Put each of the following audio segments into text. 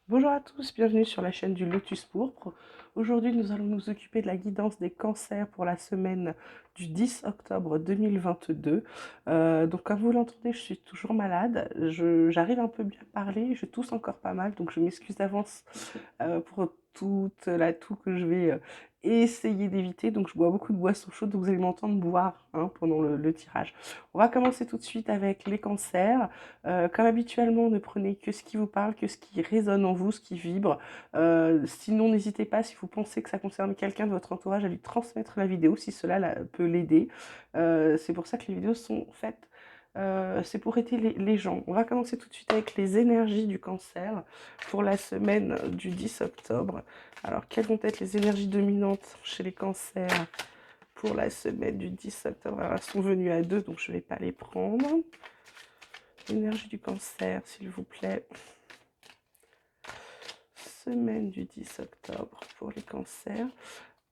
Bonjour à tous, bienvenue sur la chaîne du Lotus Pourpre. Aujourd'hui, nous allons nous occuper de la guidance des cancers pour la semaine du 10 octobre 2022. Donc, comme vous l'entendez, je suis toujours malade. J'arrive un peu bien à parler, je tousse encore pas mal, donc je m'excuse d'avance pour toute la toux que je vais essayer d'éviter. Donc, je bois beaucoup de boissons chaudes, donc vous allez m'entendre boire pendant le tirage. On va commencer tout de suite avec les cancers. Comme habituellement, ne prenez que ce qui vous parle, que ce qui résonne en vous, ce qui vibre. Sinon, n'hésitez pas, si vous pensez que ça concerne quelqu'un de votre entourage, à lui transmettre la vidéo, si cela peut l'aider. C'est pour ça que les vidéos sont faites. C'est pour aider les gens. On va commencer tout de suite avec les énergies du cancer pour la semaine du 10 octobre. Alors, quelles vont être les énergies dominantes chez les cancers pour la semaine du 10 octobre? Alors, elles sont venues à deux, donc je ne vais pas les prendre. Énergie du cancer, s'il vous plaît. Semaine du 10 octobre pour les cancers.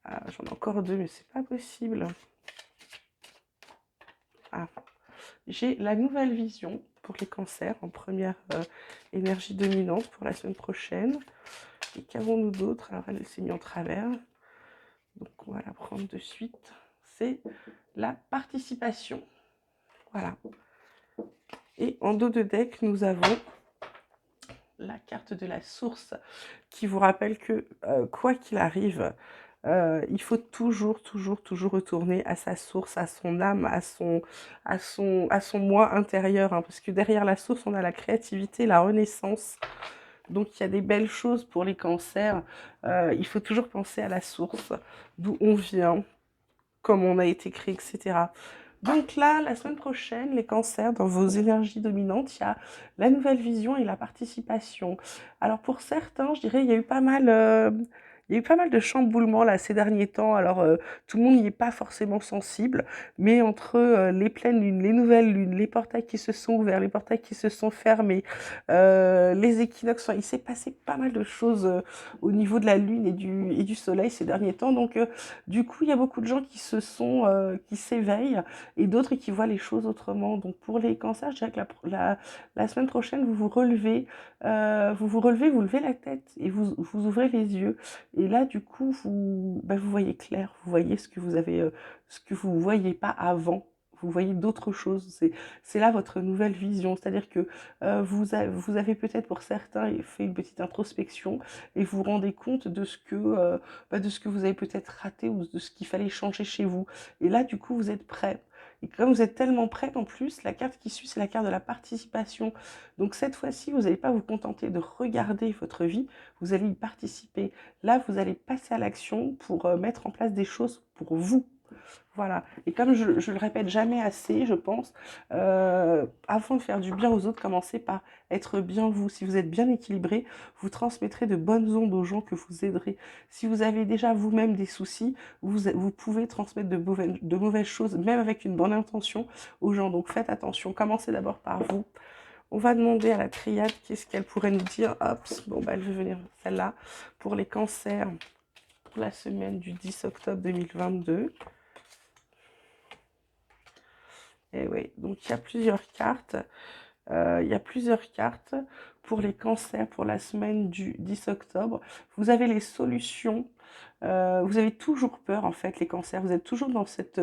Ah, j'en ai encore deux, mais c'est pas possible. Ah, j'ai la nouvelle vision pour les cancers en première énergie dominante pour la semaine prochaine. Et qu'avons-nous d'autre? Alors, elle s'est mise en travers. Donc, on va la prendre de suite. C'est la participation. Voilà. Et en dos de deck, nous avons la carte de la source qui vous rappelle que quoi qu'il arrive, il faut toujours retourner à sa source, à son âme, à son moi intérieur, hein, parce que derrière la source, on a la créativité, la renaissance. Donc il y a des belles choses pour les cancers. Il faut toujours penser à la source, d'où on vient, comme on a été créé, etc. Donc là, la semaine prochaine, les cancers, dans vos énergies dominantes, il y a la nouvelle vision et la participation. Alors pour certains, je dirais, il y a eu pas mal de chamboulements là ces derniers temps. Alors tout le monde n'y est pas forcément sensible, mais entre les pleines lunes, les nouvelles lunes, les portails qui se sont ouverts, les portails qui se sont fermés, les équinoxes, enfin, il s'est passé pas mal de choses au niveau de la lune et du soleil ces derniers temps. Donc du coup, il y a beaucoup de gens qui s'éveillent et d'autres qui voient les choses autrement. Donc pour les cancers, je dirais que la semaine prochaine, vous levez la tête et vous ouvrez les yeux. Et là, du coup, vous voyez clair, vous voyez ce que vous ne voyez pas avant. Vous voyez d'autres choses. C'est là votre nouvelle vision. C'est-à-dire que vous avez peut-être pour certains fait une petite introspection et vous vous rendez compte de ce que vous avez peut-être raté ou de ce qu'il fallait changer chez vous. Et là, du coup, vous êtes prêt. Et comme vous êtes tellement prêt, en plus, la carte qui suit, c'est la carte de la participation. Donc cette fois-ci, vous n'allez pas vous contenter de regarder votre vie, vous allez y participer. Là, vous allez passer à l'action pour mettre en place des choses pour vous. Voilà. Et comme je le répète jamais assez, je pense, avant de faire du bien aux autres, commencez par être bien vous. Si vous êtes bien équilibré, vous transmettrez de bonnes ondes aux gens que vous aiderez. Si vous avez déjà vous-même des soucis, vous pouvez transmettre de mauvaises choses, même avec une bonne intention, aux gens. Donc faites attention. Commencez d'abord par vous. On va demander à la triade qu'est-ce qu'elle pourrait nous dire. Hop, bon, bah, elle veut venir celle-là pour les cancers pour la semaine du 10 octobre 2022. Et oui, donc il y a plusieurs cartes. Il y a plusieurs cartes pour les cancers pour la semaine du 10 octobre. Vous avez les solutions. Vous avez toujours peur, en fait, les cancers. Vous êtes toujours dans cette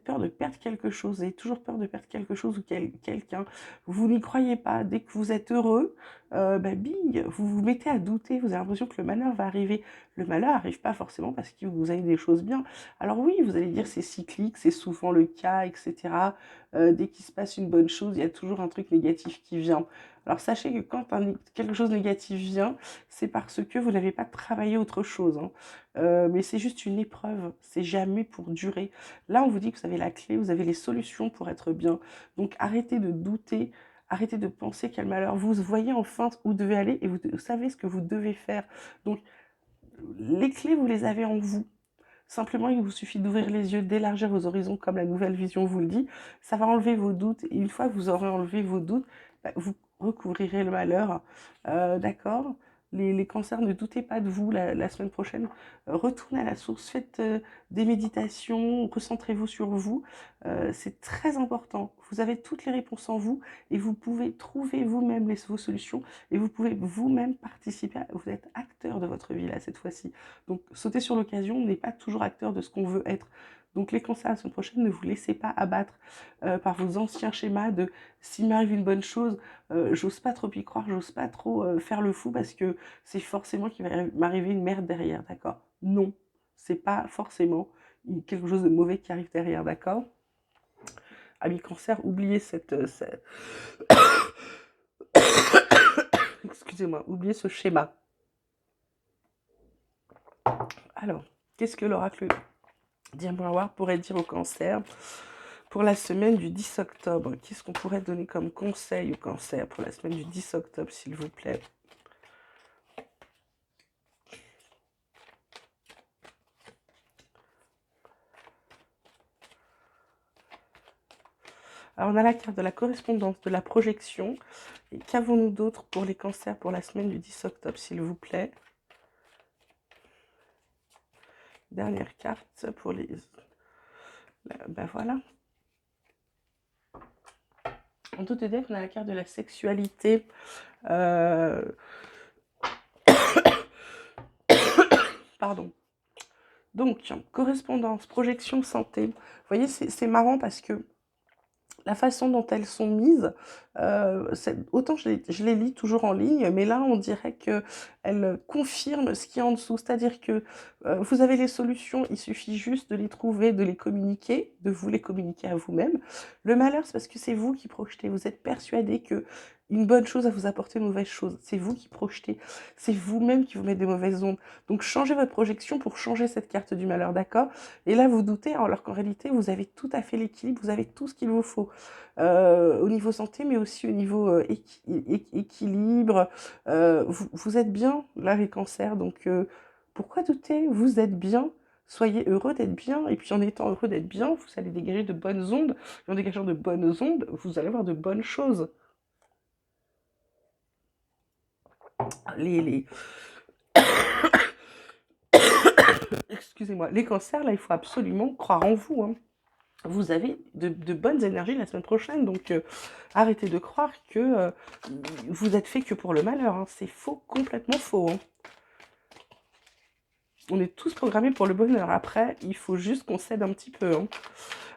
peur de perdre quelque chose. Vous avez toujours peur de perdre quelque chose ou quelqu'un. Vous n'y croyez pas. Dès que vous êtes heureux, bing, vous vous mettez à douter. Vous avez l'impression que le malheur va arriver. Le malheur n'arrive pas forcément parce que vous avez des choses bien. Alors oui, vous allez dire c'est cyclique, c'est souvent le cas, etc. Dès qu'il se passe une bonne chose, il y a toujours un truc négatif qui vient. Alors sachez que quand quelque chose de négatif vient, c'est parce que vous n'avez pas travaillé autre chose, hein. Mais c'est juste une épreuve, c'est jamais pour durer. Là, on vous dit que vous avez la clé, vous avez les solutions pour être bien. Donc arrêtez de douter, arrêtez de penser quel malheur. Vous voyez enfin où vous devez aller et vous savez ce que vous devez faire. Donc les clés, vous les avez en vous. Simplement, il vous suffit d'ouvrir les yeux, d'élargir vos horizons, comme la nouvelle vision vous le dit. Ça va enlever vos doutes. Et une fois que vous aurez enlevé vos doutes, vous recouvrirez le malheur. D'accord? Les cancers, ne doutez pas de vous la semaine prochaine. Retournez à la source, faites des méditations, recentrez-vous sur vous. C'est très important. Vous avez toutes les réponses en vous et vous pouvez trouver vous-même vos solutions et vous pouvez vous-même participer. Vous êtes acteur de votre vie là cette fois-ci. Donc sauter sur l'occasion, on n'est pas toujours acteur de ce qu'on veut être. Donc les cancers la semaine prochaine, ne vous laissez pas abattre par vos anciens schémas de s'il m'arrive une bonne chose, j'ose pas trop y croire, j'ose pas trop faire le fou parce que c'est forcément qu'il va m'arriver une merde derrière, d'accord? Non, c'est pas forcément quelque chose de mauvais qui arrive derrière, d'accord? Amis cancer, oubliez excusez-moi, oubliez ce schéma. Alors, qu'est-ce que l'oracle d'Irmoir pourrait dire au cancer pour la semaine du 10 octobre? Qu'est-ce qu'on pourrait donner comme conseil au cancer pour la semaine du 10 octobre, s'il vous plaît? Alors, on a la carte de la correspondance, de la projection. Et qu'avons-nous d'autre pour les cancers pour la semaine du 10 octobre, s'il vous plaît? Dernière carte pour les... Ben voilà. En tout EDF, on a la carte de la sexualité. Pardon. Donc, correspondance, projection, santé. Vous voyez, c'est marrant parce que la façon dont elles sont mises, autant je les lis toujours en ligne, mais là, on dirait qu'elles confirment ce qui est en dessous. C'est-à-dire que vous avez les solutions, il suffit juste de les trouver, de les communiquer, de vous les communiquer à vous-même. Le malheur, c'est parce que c'est vous qui projetez. Vous êtes persuadé que une bonne chose va vous apporter une mauvaise chose. C'est vous qui projetez. C'est vous-même qui vous mettez des mauvaises ondes. Donc, changez votre projection pour changer cette carte du malheur, d'accord? Et là, vous doutez, alors qu'en réalité, vous avez tout à fait l'équilibre, vous avez tout ce qu'il vous faut. Au niveau santé, mais aussi au niveau équilibre. Vous êtes bien, là, les cancers, donc pourquoi douter? Vous êtes bien, soyez heureux d'être bien, et puis en étant heureux d'être bien, vous allez dégager de bonnes ondes, et en dégageant de bonnes ondes, vous allez avoir de bonnes choses. Les... Excusez-moi, les cancers, là, il faut absolument croire en vous, hein. Vous avez de bonnes énergies la semaine prochaine, donc arrêtez de croire que vous êtes fait que pour le malheur, hein. C'est faux, complètement faux, hein. On est tous programmés pour le bonheur. Après, il faut juste qu'on cède un petit peu, hein.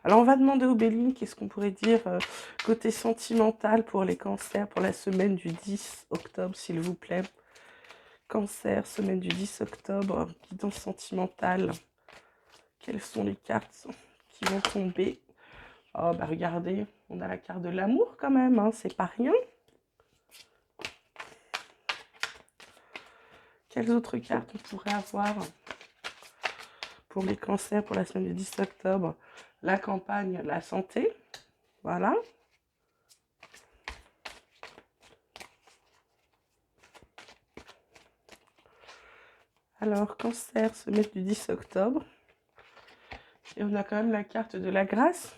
Alors, on va demander aux Béline, qu'est-ce qu'on pourrait dire côté sentimental pour les cancers pour la semaine du 10 octobre, s'il vous plaît. Cancer, semaine du 10 octobre, guidance sentimentale. Quelles sont les cartes qui vont tomber? Oh, bah regardez, on a la carte de l'amour quand même, hein, c'est pas rien. Quelles autres cartes on pourrait avoir pour les cancers pour la semaine du 10 octobre? La campagne, la santé, voilà. Alors, cancer, semaine du 10 octobre. Et on a quand même la carte de la grâce.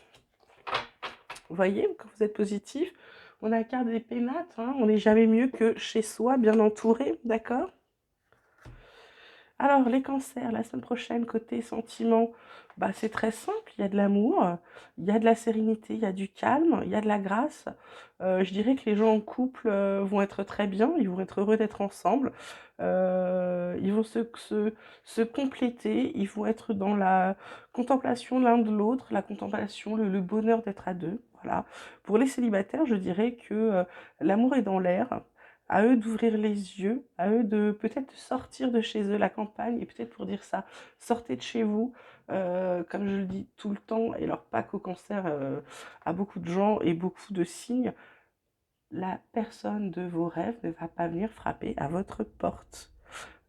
Vous voyez, quand vous êtes positif, on a la carte des pénates, hein, on n'est jamais mieux que chez soi, bien entouré, d'accord? Alors, les cancers, la semaine prochaine, côté sentiments, bah, c'est très simple, il y a de l'amour, il y a de la sérénité, il y a du calme, il y a de la grâce. Je dirais que les gens en couple vont être très bien, ils vont être heureux d'être ensemble, ils vont se compléter, ils vont être dans la contemplation l'un de l'autre, la contemplation, le bonheur d'être à deux. Voilà. Pour les célibataires, je dirais que l'amour est dans l'air. À eux d'ouvrir les yeux, à eux de peut-être sortir de chez eux, la campagne, et peut-être pour dire ça, sortez de chez vous, comme je le dis tout le temps, et alors pas qu'au cancer, à beaucoup de gens et beaucoup de signes, la personne de vos rêves ne va pas venir frapper à votre porte.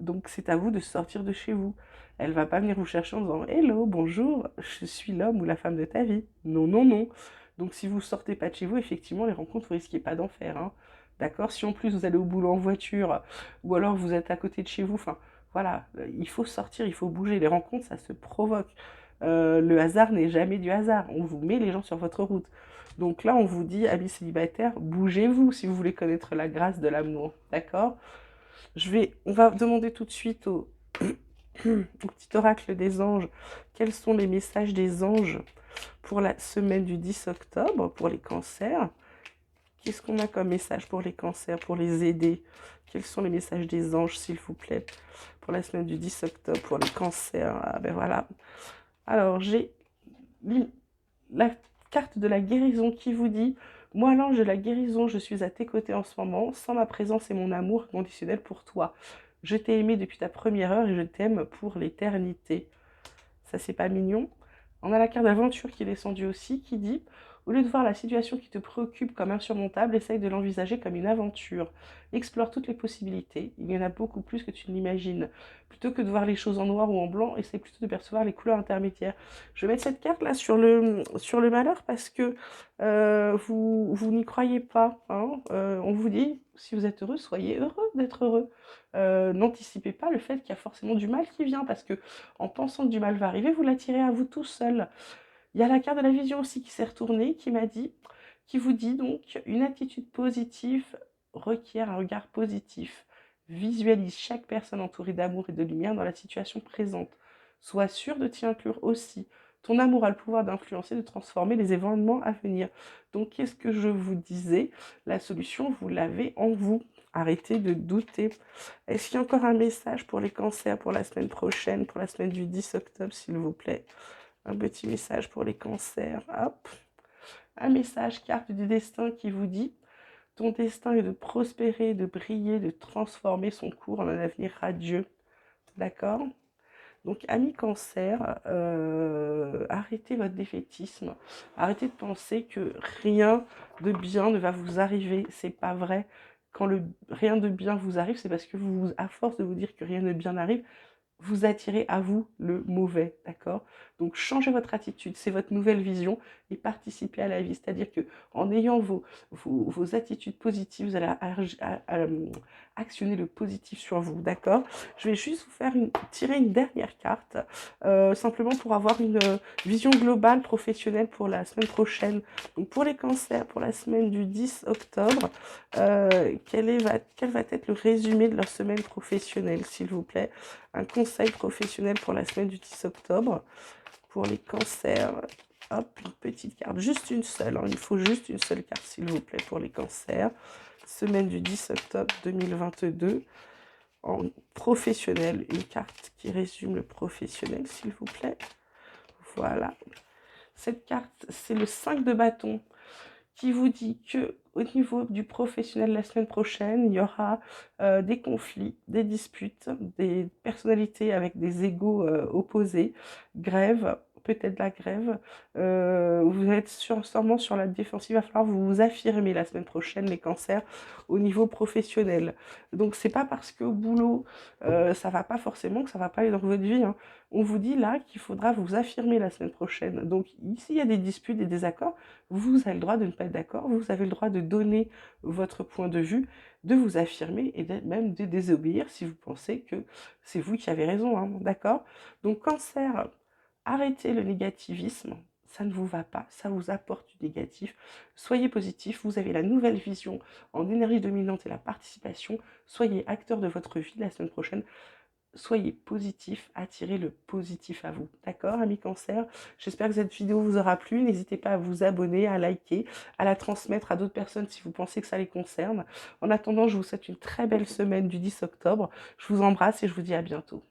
Donc c'est à vous de sortir de chez vous. Elle va pas venir vous chercher en disant «Hello, bonjour, je suis l'homme ou la femme de ta vie». Non, non, non. Donc si vous sortez pas de chez vous, effectivement, les rencontres, vous risquez pas d'en faire, hein. D'accord? Si en plus vous allez au boulot en voiture, ou alors vous êtes à côté de chez vous, enfin voilà, il faut sortir, il faut bouger. Les rencontres, ça se provoque. Le hasard n'est jamais du hasard. On vous met les gens sur votre route. Donc là, on vous dit, amis célibataires, bougez-vous si vous voulez connaître la grâce de l'amour. D'accord? On va demander tout de suite au petit oracle des anges, quels sont les messages des anges pour la semaine du 10 octobre, pour les cancers. Qu'est-ce qu'on a comme message pour les cancers, pour les aider? Quels sont les messages des anges, s'il vous plaît, pour la semaine du 10 octobre, pour les cancers? Ah ben voilà. Alors, j'ai la carte de la guérison qui vous dit: moi, l'ange de la guérison, je suis à tes côtés en ce moment, sans ma présence et mon amour conditionnel pour toi. Je t'ai aimé depuis ta première heure et je t'aime pour l'éternité. Ça, c'est pas mignon? On a la carte d'aventure qui est descendue aussi, qui dit: au lieu de voir la situation qui te préoccupe comme insurmontable, essaye de l'envisager comme une aventure. Explore toutes les possibilités, il y en a beaucoup plus que tu ne l'imagines. Plutôt que de voir les choses en noir ou en blanc, essaye plutôt de percevoir les couleurs intermédiaires. Je vais mettre cette carte-là sur le malheur parce que vous n'y croyez pas, hein. On vous dit, si vous êtes heureux, soyez heureux d'être heureux. N'anticipez pas le fait qu'il y a forcément du mal qui vient, parce que en pensant que du mal va arriver, vous l'attirez à vous tout seul. Il y a la carte de la vision aussi qui s'est retournée, qui vous dit donc: une attitude positive requiert un regard positif. Visualise chaque personne entourée d'amour et de lumière dans la situation présente. Sois sûr de t'y inclure aussi. Ton amour a le pouvoir d'influencer, de transformer les événements à venir. Donc, qu'est-ce que je vous disais? La solution, vous l'avez en vous. Arrêtez de douter. Est-ce qu'il y a encore un message pour les cancers pour la semaine prochaine, pour la semaine du 10 octobre, s'il vous plaît? Un petit message pour les cancers. Hop. Un message, carte du destin qui vous dit: ton destin est de prospérer, de briller, de transformer son cours en un avenir radieux. D'accord? Donc, amis cancer, arrêtez votre défaitisme. Arrêtez de penser que rien de bien ne va vous arriver. C'est pas vrai. Quand rien de bien vous arrive, c'est parce que à force de vous dire que rien de bien n'arrive, vous attirez à vous le mauvais, d'accord? Donc changez votre attitude, c'est votre nouvelle vision, et participez à la vie. C'est-à-dire que en ayant vos attitudes positives, vous allez actionner le positif sur vous, d'accord? Je vais juste vous faire tirer une dernière carte, simplement pour avoir une vision globale professionnelle pour la semaine prochaine. Donc pour les cancers, pour la semaine du 10 octobre, quel va être le résumé de leur semaine professionnelle, s'il vous plaît? Un conseil professionnel pour la semaine du 10 octobre. Pour les cancers, hop, une petite carte, juste une seule, hein. Il faut juste une seule carte, s'il vous plaît, pour les cancers. Semaine du 10 octobre 2022. En professionnel, une carte qui résume le professionnel, s'il vous plaît. Voilà. Cette carte, c'est le 5 de bâton, qui vous dit que au niveau du professionnel la semaine prochaine, il y aura des conflits, des disputes, des personnalités avec des égos opposés, grève, peut-être la grève. Vous êtes sûrement sur la défensive, il va falloir vous affirmer la semaine prochaine, les cancers, au niveau professionnel. Donc c'est pas parce qu'au boulot ça va pas forcément que ça va pas aller dans votre vie, hein. On vous dit là qu'il faudra vous affirmer la semaine prochaine. Donc ici il y a des disputes, des désaccords, vous avez le droit de ne pas être d'accord, vous avez le droit de donner votre point de vue, de vous affirmer et même de désobéir si vous pensez que c'est vous qui avez raison, hein, d'accord? Donc cancer, arrêtez le négativisme, ça ne vous va pas, ça vous apporte du négatif. Soyez positif, vous avez la nouvelle vision en énergie dominante et la participation. Soyez acteur de votre vie la semaine prochaine. Soyez positif, attirez le positif à vous. D'accord, amis cancer? J'espère que cette vidéo vous aura plu. N'hésitez pas à vous abonner, à liker, à la transmettre à d'autres personnes si vous pensez que ça les concerne. En attendant, je vous souhaite une très belle semaine du 10 octobre. Je vous embrasse et je vous dis à bientôt.